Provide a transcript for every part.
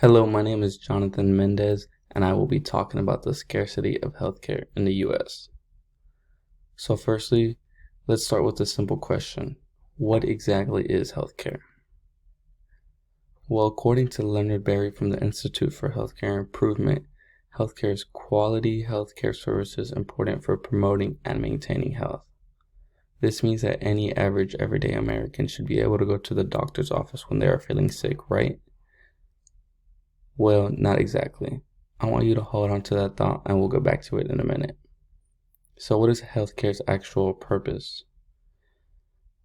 Hello, my name is Jonathan Mendez, and I will be talking about the scarcity of healthcare in the US. So firstly, let's start with a simple question. What exactly is healthcare? Well, according to Leonard Berry from the Institute for Healthcare Improvement, healthcare is quality healthcare services important for promoting and maintaining health. This means that any average everyday American should be able to go to the doctor's office when they are feeling sick, right? Well, not exactly. I want you to hold on to that thought and we'll go back to it in a minute. So what is healthcare's actual purpose?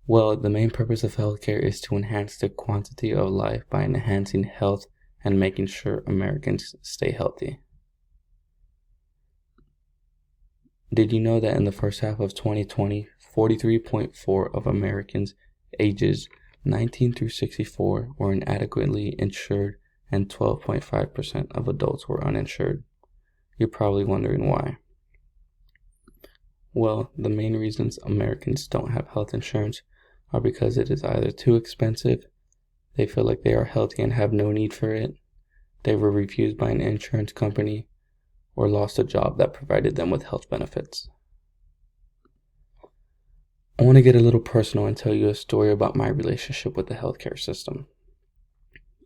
Well, the main purpose of healthcare is to enhance the quantity of life by enhancing health and making sure Americans stay healthy. Did you know that in the first half of 2020, 43.4% of Americans ages 19 through 64 were inadequately insured and 12.5% of adults were uninsured? You're probably wondering why. Well, the main reasons Americans don't have health insurance are because it is either too expensive, they feel like they are healthy and have no need for it, they were refused by an insurance company, or lost a job that provided them with health benefits. I want to get a little personal and tell you a story about my relationship with the healthcare system.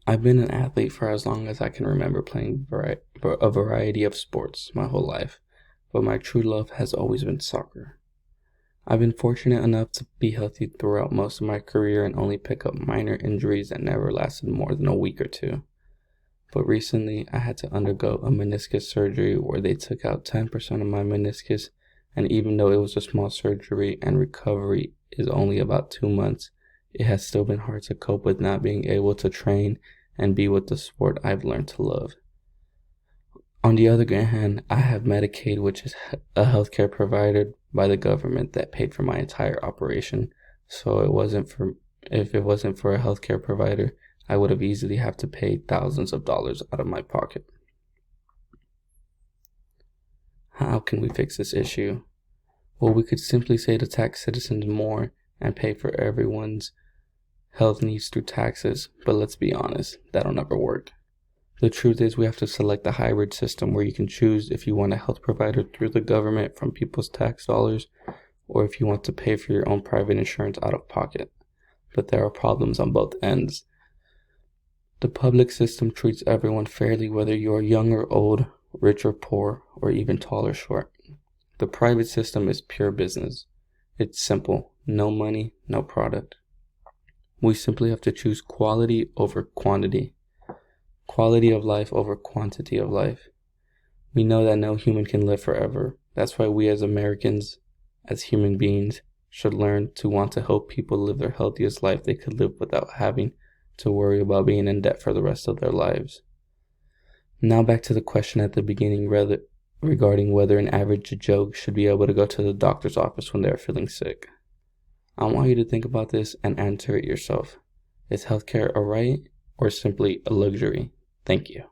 I've been an athlete for as long as I can remember, playing a variety of sports my whole life, but my true love has always been soccer. I've been fortunate enough to be healthy throughout most of my career and only pick up minor injuries that never lasted more than a week or two. But recently, I had to undergo a meniscus surgery where they took out 10% of my meniscus, and even though it was a small surgery and recovery is only about 2 months, it has still been hard to cope with not being able to train and be with the sport I've learned to love. On the other hand, I have Medicaid, which is a healthcare provided by the government that paid for my entire operation. So if it wasn't for a healthcare provider, I would have easily have to pay thousands of dollars out of my pocket. How can we fix this issue? Well, we could simply say to tax citizens more and pay for everyone's health needs through taxes, but let's be honest, that'll never work. The truth is we have to select a hybrid system where you can choose if you want a health provider through the government from people's tax dollars, or if you want to pay for your own private insurance out of pocket. But there are problems on both ends. The public system treats everyone fairly, whether you are young or old, rich or poor, or even tall or short. The private system is pure business. It's simple. No money, no product. We simply have to choose quality over quantity. Quality of life over quantity of life. We know that no human can live forever. That's why we as Americans, as human beings, should learn to want to help people live their healthiest life they could live without having to worry about being in debt for the rest of their lives. Now back to the question at the beginning regarding whether an average Joe should be able to go to the doctor's office when they are feeling sick. I want you to think about this and answer it yourself. Is healthcare a right or simply a luxury? Thank you.